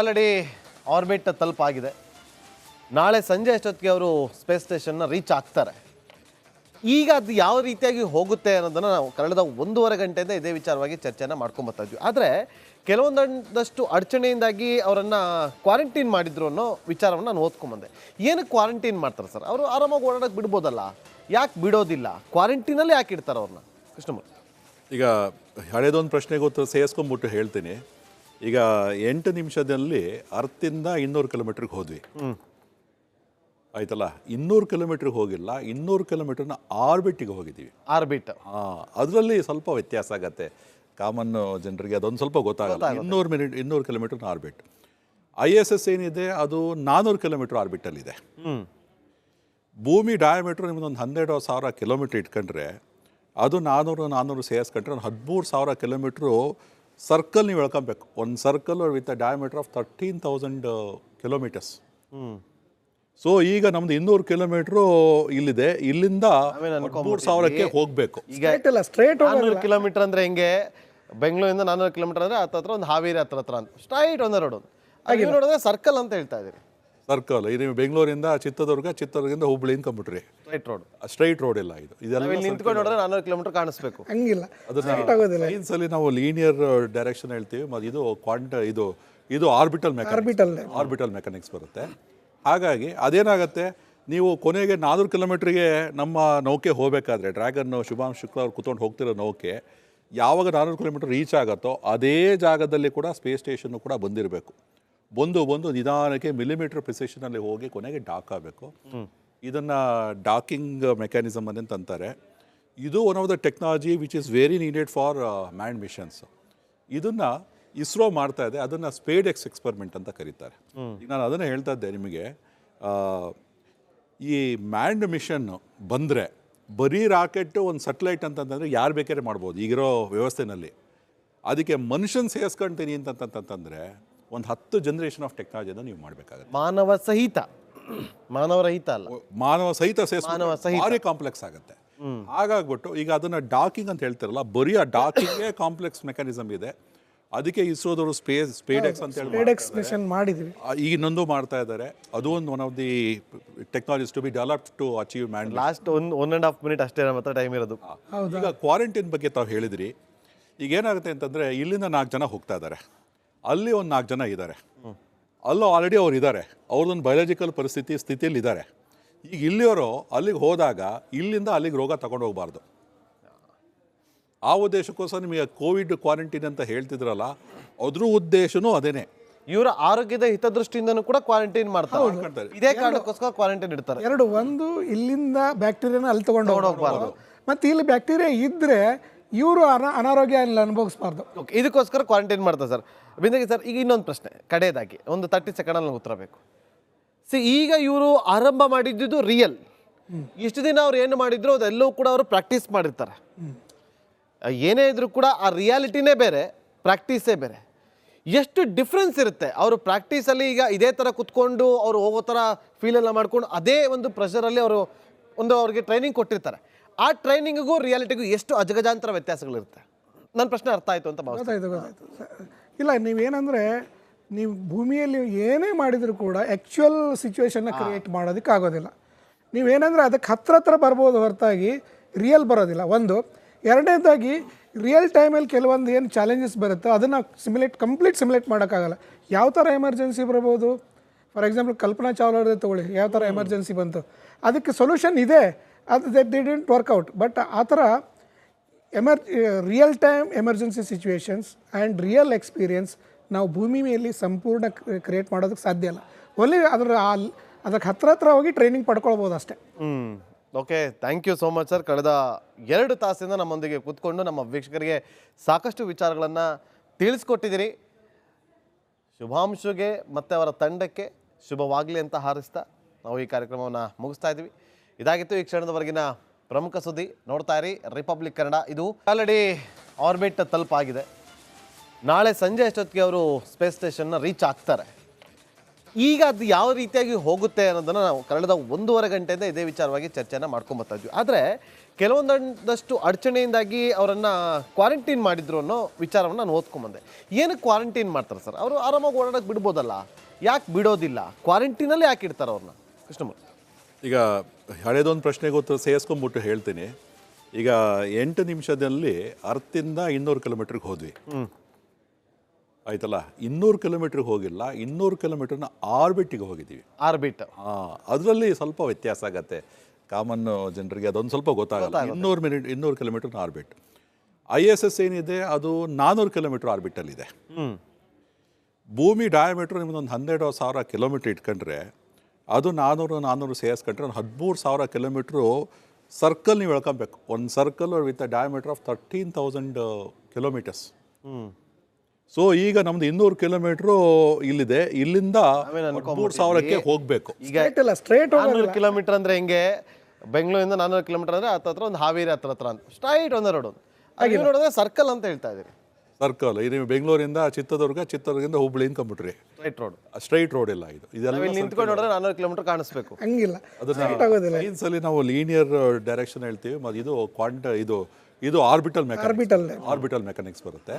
Already orbit ತಲುಪಾಗಿದೆ. ನಾಳೆ ಸಂಜೆ ಅಷ್ಟೊತ್ತಿಗೆ ಅವರು ಸ್ಪೇಸ್ ಸ್ಟೇಷನ್ನ ರೀಚ್ ಆಗ್ತಾರೆ. ಈಗ ಅದು ಯಾವ ರೀತಿಯಾಗಿ ಹೋಗುತ್ತೆ ಅನ್ನೋದನ್ನು ನಾವು ಕಳೆದ 1.5 ಗಂಟೆಯಿಂದ ಇದೇ ವಿಚಾರವಾಗಿ ಚರ್ಚೆನ ಮಾಡ್ಕೊಂಬರ್ತಾ ಇದ್ವಿ. ಆದರೆ ಕೆಲವೊಂದಷ್ಟು ಅಡಚಣೆಯಿಂದಾಗಿ ಅವರನ್ನು ಕ್ವಾರಂಟೈನ್ ಮಾಡಿದ್ರು ಅನ್ನೋ ವಿಚಾರವನ್ನು ನಾನು ಓದ್ಕೊಂಬಂದೆ. ಏನಕ್ಕೆ ಕ್ವಾರಂಟೈನ್ ಮಾಡ್ತಾರೆ ಸರ್? ಅವರು ಆರಾಮಾಗಿ ಓಡಾಡೋಕ್ಕೆ ಬಿಡ್ಬೋದಲ್ಲ, ಯಾಕೆ ಬಿಡೋದಿಲ್ಲ? ಕ್ವಾರಂಟೈನಲ್ಲಿ ಯಾಕೆ ಇಡ್ತಾರೆ ಅವ್ರನ್ನ? ಕೃಷ್ಣಮೂರ್ತಿ, ಈಗ ಹಳೇದೊಂದು ಪ್ರಶ್ನೆಗೆ ಉತ್ತರ ಸೇರಿಸ್ಕೊಂಡ್ಬಿಟ್ಟು ಹೇಳ್ತೀನಿ. ಈಗ 8 ನಿಮಿಷದಲ್ಲಿ ಅರ್ತಿಂದ 200 ಕಿಲೋಮೀಟ್ರಿಗೆ ಹೋದ್ವಿ, ಆಯ್ತಲ್ಲ. 200 ಕಿಲೋಮೀಟ್ರಿಗೆ ಹೋಗಿಲ್ಲ, 200 ಕಿಲೋಮೀಟರ್ನ ಆರ್ಬಿಟ್ಟಿಗೆ ಹೋಗಿದ್ದೀವಿ. ಆರ್ಬಿಟ್ ಅದರಲ್ಲಿ ಸ್ವಲ್ಪ ವ್ಯತ್ಯಾಸ ಆಗತ್ತೆ. ಕಾಮನ್ ಜನರಿಗೆ ಅದೊಂದು ಸ್ವಲ್ಪ ಗೊತ್ತಾಗಲ್ಲ. 200 ಕಿಲೋಮೀಟರ್ನ ಆರ್ಬಿಟ್. ISS ಏನಿದೆ ಅದು 400 ಕಿಲೋಮೀಟರ್ ಆರ್ಬಿಟಲ್ಲಿದೆ. ಭೂಮಿ ಡಯಾಮೀಟ್ರ್ ನಿಮ್ಮದೊಂದು 12,000 ಕಿಲೋಮೀಟ್ರ್ ಇಟ್ಕೊಂಡ್ರೆ ಅದು 400 ಸೇರಿಸ್ಕೊಂಡ್ರೆ ಒಂದು 13,000 ಕಿಲೋಮೀಟ್ರು ಸರ್ಕಲ್ ನೀವು ಎಳ್ಕೊಬೇಕು. ಒಂದು circle with a diameter of 13,000 kilometres. So ಈಗ ನಮ್ದು 200 ಕಿಲೋಮೀಟ್ರು ಇಲ್ಲಿದೆ, ಇಲ್ಲಿಂದ 3,000ಕ್ಕೆ ಹೋಗಬೇಕು. ಈಗ 400 ಕಿಲೋಮೀಟರ್ ಅಂದರೆ ಹೆಂಗೆ? ಬೆಂಗಳೂರಿಂದ 400 ಕಿಲೋಮೀಟರ್ ಅಂದರೆ ಹತ್ರ ಒಂದು ಹಾವೇರಿ ಹತ್ರ ಅಂತ ಸ್ಟ್ರೈಟ್ ಒಂದು ರೋಡ್. ಹಾಗೆ ನೋಡಿದ್ರೆ ಸರ್ಕಲ್ ಅಂತ ಹೇಳ್ತಾ ಇದ್ದೀರಿ. ಸರ್ಕಲ್ ಇದು ನೀವು ಬೆಂಗಳೂರಿಂದ ಚಿತ್ರದುರ್ಗದಿಂದ ಹುಬ್ಳಿ ಕಂಪ್ಯೂಟ್ರಿ ಸ್ಟ್ರೈಟ್ ರೋಡ್ ಇಲ್ಲ. ಇದೆಲ್ಲ ನಿಂತ್ಕೊಂಡು ನೋಡಿದ್ರೆ 400 ಕಿಲೋಮೀಟರ್ ಕಾಣಿಸ್ಬೇಕು. ಹಂಗಿಲ್ಲ, ಅದನ್ನ ಸೈನ್ಸಲ್ಲಿ ನಾವು ಲೀನಿಯರ್ ಡೈರೆಕ್ಷನ್ ಹೇಳ್ತೀವಿ. ಮತ್ತು ಇದು ಆರ್ಬಿಟಲ್ ಮೆಕ್ಯಾನಿಕ್ಸ್ ಬರುತ್ತೆ. ಹಾಗಾಗಿ ಅದೇನಾಗುತ್ತೆ, ನೀವು ಕೊನೆಗೆ 400 ಕಿಲೋಮೀಟ್ರಿಗೆ ನಮ್ಮ ನೌಕೆ ಹೋಗಬೇಕಾದ್ರೆ ಡ್ರ್ಯಾಗನ್ ಶುಭಾಂಶು ಶುಕ್ಲ ಅವ್ರು ಕೂತ್ಕೊಂಡು ಹೋಗ್ತಿರೋ ನೌಕೆ ಯಾವಾಗ 400 ಕಿಲೋಮೀಟರ್ ರೀಚ್ ಆಗುತ್ತೋ ಅದೇ ಜಾಗದಲ್ಲಿ ಕೂಡ ಸ್ಪೇಸ್ ಸ್ಟೇಷನ್ನು ಕೂಡ ಬಂದಿರಬೇಕು. ಬಂದು ನಿಧಾನಕ್ಕೆ ಮಿಲಿಮೀಟರ್ ಪ್ರಿಸಿಷನಲ್ಲಿ ಹೋಗಿ ಕೊನೆಗೆ ಡಾಕ್ ಆಗಬೇಕು. ಇದನ್ನು ಡಾಕಿಂಗ್ ಮೆಕ್ಯಾನಿಸಮ್ ಅಂತ ಅಂತಾರೆ. ಇದು one of the technology which is very needed for manned missions. ಇದನ್ನು ಇಸ್ರೋ ಮಾಡ್ತಾ ಇದೆ. ಅದನ್ನು ಸ್ಪೇಡೆಕ್ಸ್ ಎಕ್ಸ್ಪೆರಿಮೆಂಟ್ ಅಂತ ಕರೀತಾರೆ. ಈಗ ನಾನು ಅದನ್ನು ಹೇಳ್ತಾ ಇದ್ದೆ ನಿಮಗೆ. ಈ ಮ್ಯಾನ್ಡ್ ಮಿಷನ್ ಬಂದರೆ ಬರೀ ರಾಕೆಟ್ಟು ಒಂದು ಸೆಟಲೈಟ್ ಅಂತಂದರೆ ಯಾರು ಬೇಕಾದ್ರೆ ಮಾಡ್ಬೋದು ಈಗಿರೋ ವ್ಯವಸ್ಥೆನಲ್ಲಿ. ಅದಕ್ಕೆ ಮನುಷ್ಯನ ಸೇರಿಸ್ಕೊಳ್ತೀನಿ ಅಂತಂತಂದರೆ ಒಂದು 10 ಜನರೇಷನ್ ಆಫ್ ಟೆಕ್ನಾಲಜಿಯನ್ನು ನೀವು ಮಾಡಬೇಕಾಗುತ್ತೆ. ಮಾನವರಹಿತ ಅಲ್ಲ, ಮಾನವ ಸಹಿತ ಭಾರಿ ಕಾಂಪ್ಲೆಕ್ಸ್ ಆಗುತ್ತೆ. ಹಾಗಾಗ್ಬಿಟ್ಟು ಈಗ ಅದನ್ನು ಡಾಕಿಂಗ್ ಅಂತ ಹೇಳ್ತಾರಲ್ಲ, ಬರೀ ಆ ಡಾಕಿಂಗೇ ಕಾಂಪ್ಲೆಕ್ಸ್ ಮೆಕ್ಯಾನಿಸಮ್ ಇದೆ. ಅದಕ್ಕೆ ಇಸ್ರೋದವರು ಸ್ಪೇಡೆಕ್ಸ್ ಅಂತ ಹೇಳಿ ಮಾಡಿದ್ವಿ. ಈಗ ಇನ್ನೊಂದು ಮಾಡ್ತಾ ಇದ್ದಾರೆ. ಅದು one of the technologies to be developed to achieve man. Last 1.5 minute ಅಷ್ಟೇ ನಮ್ಮ ಹತ್ರ ಟೈಮ್ ಇರೋದು. ಈಗ ಕ್ವಾರಂಟೈನ್ ಬಗ್ಗೆ ತಾವು ಹೇಳಿದ್ರಿ. ಈಗ ಏನಾಗುತ್ತೆ ಅಂತಂದರೆ ಇಲ್ಲಿಂದ 4 ಜನ ಹೋಗ್ತಾ ಇದ್ದಾರೆ, ಅಲ್ಲಿ ಒಂದು 4 ಜನ ಇದ್ದಾರೆ, ಅಲ್ಲೂ ಆಲ್ರೆಡಿ ಅವ್ರು ಇದ್ದಾರೆ, ಅವ್ರದ್ದೊಂದು ಬಯೋಲಾಜಿಕಲ್ ಸ್ಥಿತಿಯಲ್ಲಿ ಇದ್ದಾರೆ. ಈಗ ಇಲ್ಲಿಯವರು ಅಲ್ಲಿಗೆ ಹೋದಾಗ ಇಲ್ಲಿಂದ ಅಲ್ಲಿಗೆ ರೋಗ ತಗೊಂಡು ಹೋಗಬಾರ್ದು. ಆ ಉದ್ದೇಶಕ್ಕೋಸ್ಕರ ನಿಮಗೆ ಕೋವಿಡ್ ಕ್ವಾರಂಟೈನ್ ಅಂತ ಹೇಳ್ತಿದ್ರಲ್ಲ, ಅದ್ರ ಉದ್ದೇಶನೂ ಅದೇನೆ. ಇವರ ಆರೋಗ್ಯದ ಹಿತದೃಷ್ಟಿಯಿಂದನೂ ಕೂಡ ಕ್ವಾರಂಟೈನ್ ಮಾಡ್ತಾರೆ. ಇದೇ ಕಾರಣಕ್ಕೋಸ್ಕರ ಕ್ವಾರಂಟೈನ್ ಇಡ್ತಾರೆ. ಒಂದು ಇಲ್ಲಿಂದ ಬ್ಯಾಕ್ಟೀರಿಯಾನ ಅಲ್ಲಿ ತಗೊಂಡು ಹೋಗಬಾರ್ದು, ಮತ್ತು ಇಲ್ಲಿ ಬ್ಯಾಕ್ಟೀರಿಯಾ ಇದ್ದರೆ ಇವರು ಅನಾರೋಗ್ಯ ಅನುಭವಿಸಬಾರ್ದು. ಓಕೆ, ಇದಕ್ಕೋಸ್ಕರ ಕ್ವಾರಂಟೈನ್ ಮಾಡ್ತಾರೆ ಸರ್. ಬಿಂದಗಿ ಸರ್, ಈಗ ಇನ್ನೊಂದು ಪ್ರಶ್ನೆ ಕಡೆಯದಾಗಿ ಒಂದು 30 ಸೆಕೆಂಡಲ್ಲಿ ನನಗೆ ಉತ್ತರ ಬೇಕು. ಈಗ ಇವರು ಆರಂಭ ಮಾಡಿದ್ದು ರಿಯಲ್. ಇಷ್ಟು ದಿನ ಅವ್ರು ಏನು ಮಾಡಿದ್ರು ಅದೆಲ್ಲವೂ ಕೂಡ ಅವರು ಪ್ರಾಕ್ಟೀಸ್ ಮಾಡಿರ್ತಾರೆ. ಏನೇ ಇದ್ರೂ ಕೂಡ ಆ ರಿಯಾಲಿಟಿನೇ ಬೇರೆ, ಪ್ರಾಕ್ಟೀಸೇ ಬೇರೆ. ಎಷ್ಟು ಡಿಫ್ರೆನ್ಸ್ ಇರುತ್ತೆ ಅವರು ಪ್ರಾಕ್ಟೀಸಲ್ಲಿ. ಈಗ ಇದೇ ಥರ ಕುತ್ಕೊಂಡು ಅವರು ಹೋಗೋ ಥರ ಫೀಲೆಲ್ಲ ಮಾಡ್ಕೊಂಡು ಅದೇ ಒಂದು ಪ್ರೆಷರಲ್ಲಿ ಅವರು ಅವ್ರಿಗೆ ಟ್ರೈನಿಂಗ್ ಕೊಟ್ಟಿರ್ತಾರೆ. ಆ ಟ್ರೈನಿಂಗಿಗೂ ರಿಯಾಲಿಟಿಗೂ ಎಷ್ಟು ಅಜಗಜಾಂತರ ವ್ಯತ್ಯಾಸಗಳಿರುತ್ತೆ? ನನ್ನ ಪ್ರಶ್ನೆ ಅರ್ಥ ಆಯಿತು ಅಂತ ಗೊತ್ತಾಯ್ತು. ಇಲ್ಲ, ನೀವೇನಂದರೆ ನೀವು ಭೂಮಿಯಲ್ಲಿ ಏನೇ ಮಾಡಿದರೂ ಕೂಡ ಆ್ಯಕ್ಚುಯಲ್ ಸಿಚುವೇಶನ್ನ ಕ್ರಿಯೇಟ್ ಮಾಡೋದಕ್ಕೆ ಆಗೋದಿಲ್ಲ. ನೀವೇನಂದರೆ ಅದಕ್ಕೆ ಹತ್ರ ಬರ್ಬೋದು ಹೊರತಾಗಿ ರಿಯಲ್ ಬರೋದಿಲ್ಲ. ಒಂದು. ಎರಡನೇದಾಗಿ ರಿಯಲ್ ಟೈಮಲ್ಲಿ ಕೆಲವೊಂದು ಏನು ಚಾಲೆಂಜಸ್ ಬರುತ್ತೆ ಅದನ್ನು ಕಂಪ್ಲೀಟ್ ಸಿಮ್ಯುಲೇಟ್ ಮಾಡೋಕ್ಕಾಗಲ್ಲ. ಯಾವ ಥರ ಎಮರ್ಜೆನ್ಸಿ ಬರ್ಬೋದು? ಫಾರ್ ಎಕ್ಸಾಂಪಲ್ ಕಲ್ಪನಾ ಚಾವ್ಲಾ ತೊಗೊಳ್ಳಿ, ಯಾವ ಥರ ಎಮರ್ಜೆನ್ಸಿ ಬಂತು, ಅದಕ್ಕೆ ಸೊಲ್ಯೂಷನ್ ಇದೆ, ಅದು ದೇ ಡಿಡ್ಂಟ್ ವರ್ಕೌಟ್. ಬಟ್ ಆ ಥರ real time emergency situations and real experience ನಾವು ಭೂಮಿ ಮೇಲೆ ಸಂಪೂರ್ಣ ಕ್ರಿಯೇಟ್ ಮಾಡೋದಕ್ಕೆ ಸಾಧ್ಯ ಇಲ್ಲ. ಒಳ್ಳೆ ಅದಕ್ಕೆ ಹತ್ರ ಹೋಗಿ ಟ್ರೈನಿಂಗ್ ಪಡ್ಕೊಳ್ಬೋದು ಅಷ್ಟೇ. Okay, thank you so much sir. ಕಳೆದ 2 ತಾಸಿಂದ ನಮ್ಮೊಂದಿಗೆ ಕೂತ್ಕೊಂಡು ನಮ್ಮ ವೀಕ್ಷಕರಿಗೆ ಸಾಕಷ್ಟು ವಿಚಾರಗಳನ್ನು ತಿಳಿಸ್ಕೊಟ್ಟಿದ್ದೀರಿ. ಶುಭಾಂಶುಗೆ ಮತ್ತು ಅವರ ತಂಡಕ್ಕೆ ಶುಭವಾಗಲಿ ಅಂತ ಹಾರೈಸ್ತಾ ನಾವು ಈ ಕಾರ್ಯಕ್ರಮವನ್ನು ಮುಗಿಸ್ತಾ ಇದ್ದೀವಿ. ಇದಾಗಿತ್ತು ಈ ಕ್ಷಣದವರೆಗಿನ ಪ್ರಮುಖ ಸುದ್ದಿ. ನೋಡ್ತಾ ಇರಿ ರಿಪಬ್ಲಿಕ್ ಕನ್ನಡ. ಇದು ಆಲ್ರೆಡಿ ಆರ್ಬಿಟ್ ತಲುಪಾಗಿದೆ. ನಾಳೆ ಸಂಜೆ ಅಷ್ಟೊತ್ತಿಗೆ ಅವರು ಸ್ಪೇಸ್ ಸ್ಟೇಷನ್ನ ರೀಚ್ ಆಗ್ತಾರೆ. ಈಗ ಅದು ಯಾವ ರೀತಿಯಾಗಿ ಹೋಗುತ್ತೆ ಅನ್ನೋದನ್ನು ನಾವು ಕಳೆದ 1.5 ಗಂಟೆಯಿಂದ ಇದೇ ವಿಚಾರವಾಗಿ ಚರ್ಚೆನ ಮಾಡ್ಕೊಂಬರ್ತಾ ಇದ್ವಿ. ಆದರೆ ಕೆಲವೊಂದಷ್ಟು ಅಡಚಣೆಯಿಂದಾಗಿ ಅವರನ್ನು ಕ್ವಾರಂಟೈನ್ ಮಾಡಿದ್ರು ಅನ್ನೋ ವಿಚಾರವನ್ನು ನಾನು ಓದ್ಕೊಂಬಂದೆ. ಏನಕ್ಕೆ ಕ್ವಾರಂಟೈನ್ ಮಾಡ್ತಾರೆ ಸರ್? ಅವರು ಆರಾಮಾಗಿ ಓಡಾಡೋಕ್ಕೆ ಬಿಡ್ಬೋದಲ್ಲ, ಯಾಕೆ ಬಿಡೋದಿಲ್ಲ? ಕ್ವಾರಂಟೈನಲ್ಲಿ ಯಾಕೆ ಇಡ್ತಾರೆ ಅವ್ರನ್ನ? ಕೃಷ್ಣಮೂರ್ತಿ, ಈಗ ಹಳೇದೊಂದು ಪ್ರಶ್ನೆಗೆ ಉತ್ತರ ಸೇರಿಸ್ಕೊಂಡ್ಬಿಟ್ಟು ಹೇಳ್ತೀನಿ. ಈಗ 8 ನಿಮಿಷದಲ್ಲಿ ಅರ್ತಿಂದ 200 ಕಿಲೋಮೀಟ್ರಿಗೆ ಹೋದ್ವಿ, ಆಯ್ತಲ್ಲ. 200 ಕಿಲೋಮೀಟ್ರಿಗೆ ಹೋಗಿಲ್ಲ, 200 ಕಿಲೋಮೀಟರ್ನ ಆರ್ಬಿಟ್ಟಿಗೆ ಹೋಗಿದ್ದೀವಿ. ಆರ್ಬಿಟ್ ಅದರಲ್ಲಿ ಸ್ವಲ್ಪ ವ್ಯತ್ಯಾಸ ಆಗತ್ತೆ. ಕಾಮನ್ ಜನರಿಗೆ ಅದೊಂದು ಸ್ವಲ್ಪ ಗೊತ್ತಾಗಲ್ಲ. 200 ಕಿಲೋಮೀಟರ್ನ ಆರ್ಬಿಟ್. ISS ಏನಿದೆ ಅದು 400 ಕಿಲೋಮೀಟರ್ ಆರ್ಬಿಟಲ್ಲಿದೆ. ಭೂಮಿ ಡಯಾಮೀಟ್ರ್ ನಿಮ್ಮದೊಂದು 12,000 ಕಿಲೋಮೀಟ್ರ್ ಇಟ್ಕೊಂಡ್ರೆ ಅದು 400 ಸೇರಿಸ್ಕೊಂಡ್ರೆ ಒಂದು 13,000 ಕಿಲೋಮೀಟ್ರು ಸರ್ಕಲ್ ನೀವು ಎಳ್ಕೊಬೇಕು. ಒಂದು circle with a diameter of 13,000 kilometres. So ಈಗ ನಮ್ದು 200 ಕಿಲೋಮೀಟ್ರು ಇಲ್ಲಿದೆ, ಇಲ್ಲಿಂದ 13,000ಕ್ಕೆ ಹೋಗಬೇಕು. ಈಗ ಸ್ಟ್ರೇಟ್ 400 ಕಿಲೋಮೀಟರ್ ಅಂದರೆ ಹೆಂಗೆ? ಬೆಂಗಳೂರಿಂದ 400 ಕಿಲೋಮೀಟರ್ ಅಂದರೆ ಹತ್ರ ಒಂದು ಹಾವೇರಿ ಹತ್ರ ಅಂತ ಸ್ಟ್ರೈಟ್ ಒಂದು ರೋಡು. ನೀವು ನೋಡಿದ್ರೆ ಸರ್ಕಲ್ ಅಂತ ಹೇಳ್ತಾ ಇದ್ದೀರಿ. ಸರ್ಕಲ್ ಇದು ನೀವು ಬೆಂಗಳೂರಿಂದ ಚಿತ್ರದುರ್ಗದಿಂದ ಹುಬ್ಳಿ ಅಂದ್ಕೊಂಡ್ಬಿಟ್ರಿ, ಸ್ಟ್ರೈಟ್ ರೋಡ್. ಸ್ಟ್ರೈಟ್ ರೋಡ್ ಇಲ್ಲ ಇದು. ಇದೆಲ್ಲ ನಿಂತ್ಕೊಂಡು ನೋಡಿದ್ರೆ 400 ಕಿಲೋಮೀಟರ್ ಕಾಣಿಸ್ಬೇಕು. ಹಂಗಿಲ್ಲ, ಅದನ್ನ ಸೈನ್ಸಲ್ಲಿ ನಾವು ಲೀನಿಯರ್ ಡೈರೆಕ್ಷನ್ ಹೇಳ್ತೀವಿ. ಮತ್ತು ಇದು ಆರ್ಬಿಟಲ್ ಮೆಕ್ಯಾನಿಕ್ಸ್ ಬರುತ್ತೆ.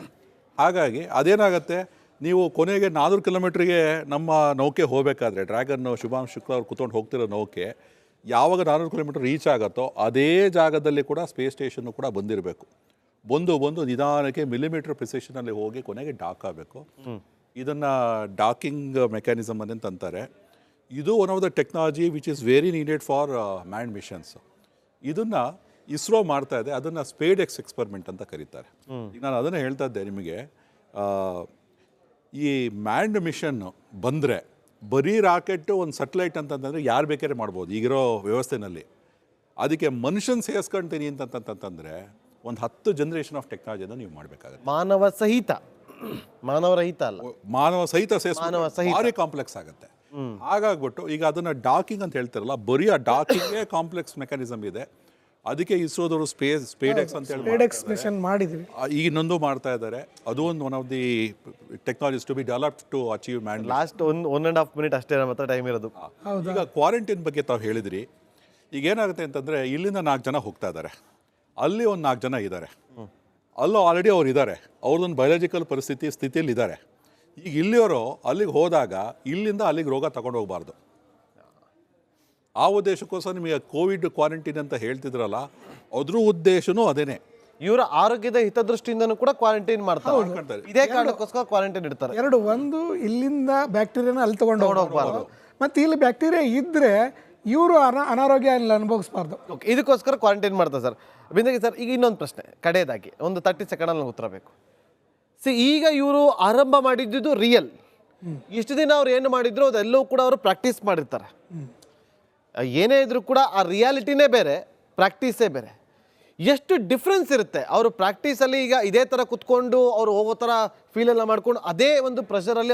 ಹಾಗಾಗಿ ಅದೇನಾಗುತ್ತೆ, ನೀವು ಕೊನೆಗೆ 400 ಕಿಲೋಮೀಟ್ರಿಗೆ ನಮ್ಮ ನೌಕೆ ಹೋಗಬೇಕಾದ್ರೆ ಡ್ರ್ಯಾಗನ್ ಶುಭಾಂಶು ಶುಕ್ಲ ಅವ್ರು ಕೂತ್ಕೊಂಡು ಹೋಗ್ತಿರೋ ನೌಕೆ ಯಾವಾಗ 400 ಕಿಲೋಮೀಟರ್ ರೀಚ್ ಆಗುತ್ತೋ ಅದೇ ಜಾಗದಲ್ಲಿ ಕೂಡ ಸ್ಪೇಸ್ ಸ್ಟೇಷನ್ನು ಕೂಡ ಬಂದಿರಬೇಕು. ಬಂದು ನಿಧಾನಕ್ಕೆ ಮಿಲಿಮೀಟರ್ ಪ್ರಿಸಿಷನಲ್ಲಿ ಹೋಗಿ ಕೊನೆಗೆ ಡಾಕ್ ಆಗಬೇಕು. ಇದನ್ನು ಡಾಕಿಂಗ್ ಮೆಕ್ಯಾನಿಸಮ್ ಅಂತ ಅಂತಾರೆ. ಇದು one of the technology which is very needed for manned missions. ಇದನ್ನು ಇಸ್ರೋ ಮಾಡ್ತಾ ಇದೆ. ಅದನ್ನು ಸ್ಪೇಡೆಕ್ಸ್ ಎಕ್ಸ್ಪೆರಿಮೆಂಟ್ ಅಂತ ಕರೀತಾರೆ. ಈಗ ನಾನು ಅದನ್ನು ಹೇಳ್ತಾ ಇದ್ದೆ ನಿಮಗೆ. ಈ ಮ್ಯಾನ್ಡ್ ಮಿಷನ್ ಬಂದರೆ ಬರೀ ರಾಕೆಟ್ಟು ಒಂದು ಸೆಟಲೈಟ್ ಅಂತಂದರೆ ಯಾರು ಬೇಕಾದ್ರೆ ಮಾಡ್ಬೋದು ಈಗಿರೋ ವ್ಯವಸ್ಥೆನಲ್ಲಿ. ಅದಕ್ಕೆ ಮನುಷ್ಯನ ಸೇರಿಸ್ಕೊಳ್ತೀನಿ ಅಂತಂತಂದರೆ ಒಂದು 10 ಜನರೇಷನ್ ಆಫ್ ಟೆಕ್ನಾಲಜಿಯನ್ನು ನೀವು ಮಾಡಬೇಕಾಗುತ್ತೆ. ಮಾನವರಹಿತ ಅಲ್ಲ, ಮಾನವ ಸಹಿತ ಭಾರಿ ಕಾಂಪ್ಲೆಕ್ಸ್ ಆಗುತ್ತೆ. ಹಾಗಾಗ್ಬಿಟ್ಟು ಈಗ ಅದನ್ನು ಡಾಕಿಂಗ್ ಅಂತ ಹೇಳ್ತಾರಲ್ಲ, ಬರೀ ಆ ಡಾಕಿಂಗೇ ಕಾಂಪ್ಲೆಕ್ಸ್ ಮೆಕ್ಯಾನಿಸಮ್ ಇದೆ. ಅದಕ್ಕೆ ಇಸ್ರೋದವರು ಸ್ಪೇಡೆಕ್ಸ್ ಅಂತ ಹೇಳಿ ಮಾಡಿದ್ವಿ. ಈಗ ಇನ್ನೊಂದು ಮಾಡ್ತಾ ಇದ್ದಾರೆ. ಅದು ಒಂದು one of the technologies to be developed to achieve man. Last 1.5 minute ಅಷ್ಟೇ ನಮ್ಮ ಹತ್ರ ಟೈಮ್ ಇರೋದು. ಈಗ ಕ್ವಾರಂಟೈನ್ ಬಗ್ಗೆ ತಾವು ಹೇಳಿದ್ರಿ. ಈಗ ಏನಾಗುತ್ತೆ ಅಂತಂದರೆ ಇಲ್ಲಿಂದ 4 ಜನ ಹೋಗ್ತಾ ಇದ್ದಾರೆ, ಅಲ್ಲಿ ಒಂದು 4 ಜನ ಇದ್ದಾರೆ, ಅಲ್ಲೂ ಆಲ್ರೆಡಿ ಅವ್ರು ಇದ್ದಾರೆ, ಅವ್ರದ್ದೊಂದು ಬಯೋಲಾಜಿಕಲ್ ಸ್ಥಿತಿಯಲ್ಲಿ ಇದ್ದಾರೆ. ಈಗ ಇಲ್ಲಿಯವರು ಅಲ್ಲಿಗೆ ಹೋದಾಗ ಇಲ್ಲಿಂದ ಅಲ್ಲಿಗೆ ರೋಗ ತಗೊಂಡು ಹೋಗಬಾರ್ದು. ಆ ಉದ್ದೇಶಕ್ಕೋಸ್ಕರ ನಿಮಗೆ ಕೋವಿಡ್ ಕ್ವಾರಂಟೈನ್ ಅಂತ ಹೇಳ್ತಿದ್ರಲ್ಲ, ಅದ್ರ ಉದ್ದೇಶನೂ ಅದೇನೆ. ಇವರ ಆರೋಗ್ಯದ ಹಿತದೃಷ್ಟಿಯಿಂದನೂ ಕೂಡ ಕ್ವಾರಂಟೈನ್ ಮಾಡ್ತಾರೆ. ಇದೇ ಕಾರಣಕ್ಕೋಸ್ಕರ ಕ್ವಾರಂಟೈನ್ ಇಡ್ತಾರೆ. ಎರಡು, ಒಂದು ಇಲ್ಲಿಂದ ಬ್ಯಾಕ್ಟೀರಿಯಾನ ಅಲ್ಲಿ ತಗೊಂಡು ಹೋಗಬಾರ್ದು, ಮತ್ತೆ ಇಲ್ಲಿ ಬ್ಯಾಕ್ಟೀರಿಯಾ ಇದ್ರೆ ಇವರು ಅನಾರೋಗ್ಯ ಅನುಭವಿಸಬಾರ್ದು. ಇದಕ್ಕೋಸ್ಕರ ಕ್ವಾರಂಟೈನ್ ಮಾಡ್ತಾರೆ ಸರ್. ಬಿಂದಗಿ ಸರ್, ಈಗ ಇನ್ನೊಂದು ಪ್ರಶ್ನೆ ಕಡೆಯದಾಗಿ ಒಂದು 30 ಸೆಕೆಂಡಲ್ಲಿ ಉತ್ತರ ಬೇಕು. ಈಗ ಇವರು ಆರಂಭ ಮಾಡಿದ್ದು ರಿಯಲ್. ಇಷ್ಟು ದಿನ ಅವ್ರು ಏನು ಮಾಡಿದ್ರು ಅದೆಲ್ಲವೂ ಕೂಡ ಅವರು ಪ್ರಾಕ್ಟೀಸ್ ಮಾಡಿರ್ತಾರೆ. ಏನೇ ಇದ್ರೂ ಕೂಡ ಆ ರಿಯಾಲಿಟಿನೇ ಬೇರೆ, ಪ್ರಾಕ್ಟೀಸೇ ಬೇರೆ. ಎಷ್ಟು ಡಿಫ್ರೆನ್ಸ್ ಇರುತ್ತೆ ಅವರು ಪ್ರಾಕ್ಟೀಸಲ್ಲಿ. ಈಗ ಇದೇ ಥರ ಕುತ್ಕೊಂಡು ಅವ್ರು ಹೋಗೋ ಥರ ಫೀಲೆಲ್ಲ ಮಾಡ್ಕೊಂಡು ಅದೇ ಒಂದು ಪ್ರೆಷರಲ್ಲಿ